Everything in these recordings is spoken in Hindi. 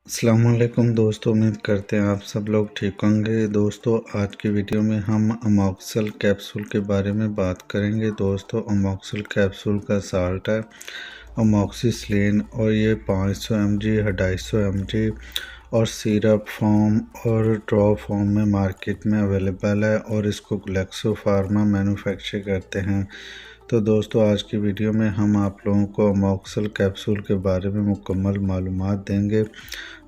अस्सलामुअलैकुम दोस्तों, उम्मीद करते हैं आप सब लोग ठीक होंगे। दोस्तों आज की वीडियो में हम अमोक्सिल कैप्सूल के बारे में बात करेंगे। दोस्तों अमोक्सिल कैप्सूल का साल्ट है अमोक्सिसिलिन और ये 500 mg, 250 mg और सिरप फॉर्म और ड्रॉप फॉर्म में मार्केट में अवेलेबल है और इसको ग्लेक्सो फार्मा मैन्युफैक्चर करते हैं। तो दोस्तों आज की वीडियो में हम आप लोगों को अमोक्सिल कैप्सूल के बारे में मुकम्मल मालूमात देंगे।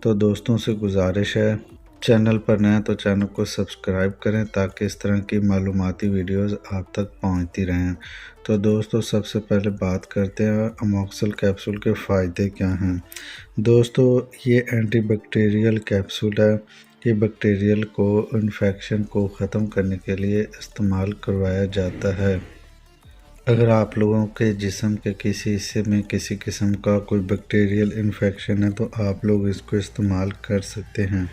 तो दोस्तों से गुजारिश है, चैनल पर नए तो चैनल को सब्सक्राइब करें ताकि इस तरह की मालूमाती वीडियोस आप तक पहुंचती रहें। तो दोस्तों सबसे पहले बात करते हैं अमोक्सिल कैप्सूल के फ़ायदे क्या हैं। दोस्तों ये एंटीबैक्टीरियल कैप्सूल है। ये बैक्टीरियल को इन्फेक्शन को ख़त्म करने के लिए इस्तेमाल करवाया जाता है। अगर आप लोगों के जिस्म के किसी हिस्से में किसी किस्म का कोई बैक्टीरियल इन्फेक्शन है तो आप लोग इसको इस्तेमाल कर सकते हैं।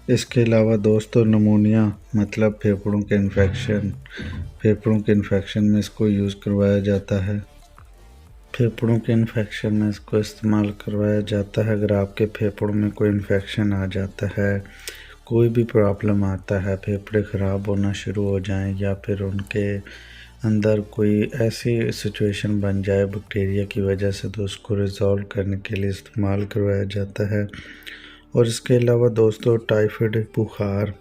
इसके अलावा दोस्तों नमूनिया मतलब फेफड़ों के इन्फेक्शन में इसको यूज़ करवाया जाता है। फेफड़ों के इन्फेक्शन में इसको इस्तेमाल करवाया जाता है। अगर आपके फेफड़ों में कोई इन्फेक्शन आ जाता है, कोई भी प्रॉब्लम आता है, फेफड़े ख़राब होना शुरू हो जाएं या फिर उनके अंदर कोई ऐसी सिचुएशन बन जाए बैक्टीरिया की वजह से, तो उसको रिज़ॉल्व करने के लिए इस्तेमाल करवाया जाता है। और इसके अलावा दोस्तों टाइफाइड बुखार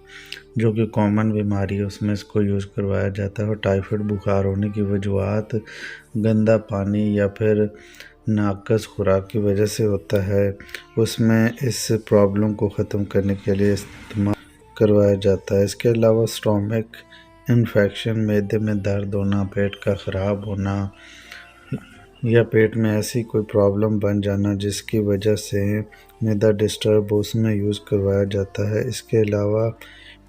जो कि कॉमन बीमारी है उसमें इसको यूज़ करवाया जाता है। और टाइफाइड बुखार होने की वजूहत गंदा पानी या फिर नाकस खुराक की वजह से होता है, उसमें इस प्रॉब्लम को ख़त्म करने के लिए इस्तेमाल करवाया जाता है। इसके अलावा स्टोमक इन्फेक्शन, मैदे में दर्द होना, पेट का ख़राब होना या पेट में ऐसी कोई प्रॉब्लम बन जाना जिसकी वजह से मैदा डिस्टर्ब, उसमें यूज़ करवाया जाता है। इसके अलावा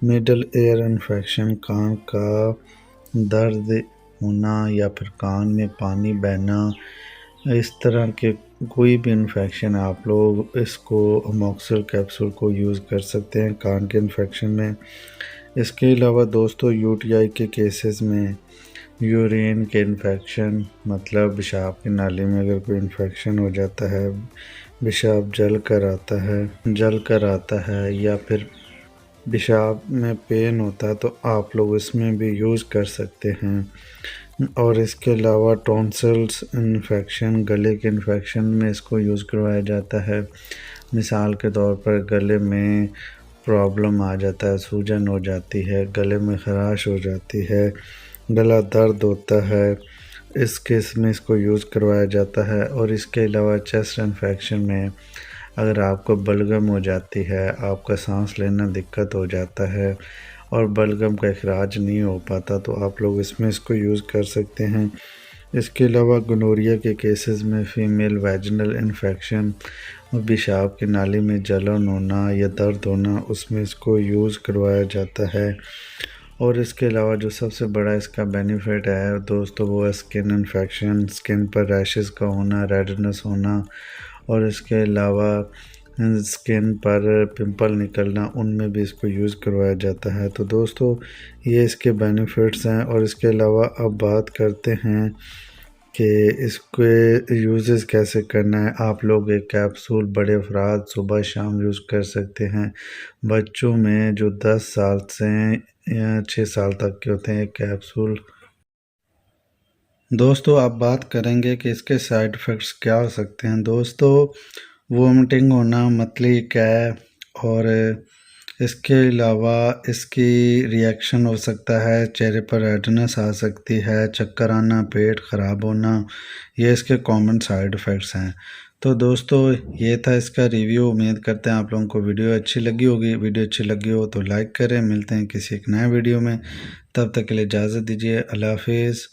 मिडल एयर इन्फेक्शन, कान का दर्द होना या फिर कान में पानी बहना, इस तरह के कोई भी इन्फेक्शन आप लोग इसको अमोक्सिल कैप्सूल को यूज़ कर सकते हैं कान के इन्फेक्शन में। इसके अलावा दोस्तों यूटीआई के केसेस में, यूरिन के इन्फेक्शन मतलब पेशाब की नाली में अगर कोई इन्फेक्शन हो जाता है, पेशाब जल कर आता है या फिर पेशाब में पेन होता है तो आप लोग इसमें भी यूज़ कर सकते हैं। और इसके अलावा टॉन्सिल्स इन्फेक्शन, गले के इन्फेक्शन में इसको यूज़ करवाया जाता है। मिसाल के तौर पर गले में प्रॉब्लम आ जाता है, सूजन हो जाती है, गले में ख़राश हो जाती है, गला दर्द होता है, इस केस में इसको यूज़ करवाया जाता है। और इसके अलावा चेस्ट इन्फेक्शन में अगर आपको बलगम हो जाती है, आपका सांस लेना दिक्कत हो जाता है और बलगम का इखराज नहीं हो पाता तो आप लोग इसमें इसको यूज़ कर सकते हैं। इसके अलावा गोनोरिया के केसेस में फ़ीमेल वैजिनल इन्फेक्शन और पेशाब की नाली में जलन होना या दर्द होना, उसमें इसको यूज़ करवाया जाता है। और इसके अलावा जो सबसे बड़ा इसका बेनिफिट है दोस्तों वो है स्किन इन्फेक्शन, स्किन पर रैशेस का होना, रेडनेस होना और इसके अलावा स्किन पर पिंपल निकलना, उनमें भी इसको यूज़ करवाया जाता है। तो दोस्तों ये इसके बेनिफिट्स हैं। और इसके अलावा अब बात करते हैं कि इसके यूजेस कैसे करना है। आप लोग एक कैप्सूल बड़े अफराद सुबह शाम यूज़ कर सकते हैं। बच्चों में जो 10 साल से या 6 साल तक के होते हैं कैप्सूल। दोस्तों आप बात करेंगे कि इसके साइड इफ़ेक्ट्स क्या हो सकते हैं। दोस्तों वोमिटिंग होना, मतली कै और इसके अलावा इसकी रिएक्शन हो सकता है, चेहरे पर रेडनेस आ सकती है, चक्कर आना, पेट ख़राब होना, ये इसके कॉमन साइड इफ़ेक्ट्स हैं। तो दोस्तों ये था इसका रिव्यू। उम्मीद करते हैं आप लोगों को वीडियो अच्छी लगी होगी। वीडियो अच्छी लगी हो तो लाइक करें। मिलते हैं किसी एक नए वीडियो में, तब तक के लिए इजाज़त दीजिए। अल्लाह हाफिज़।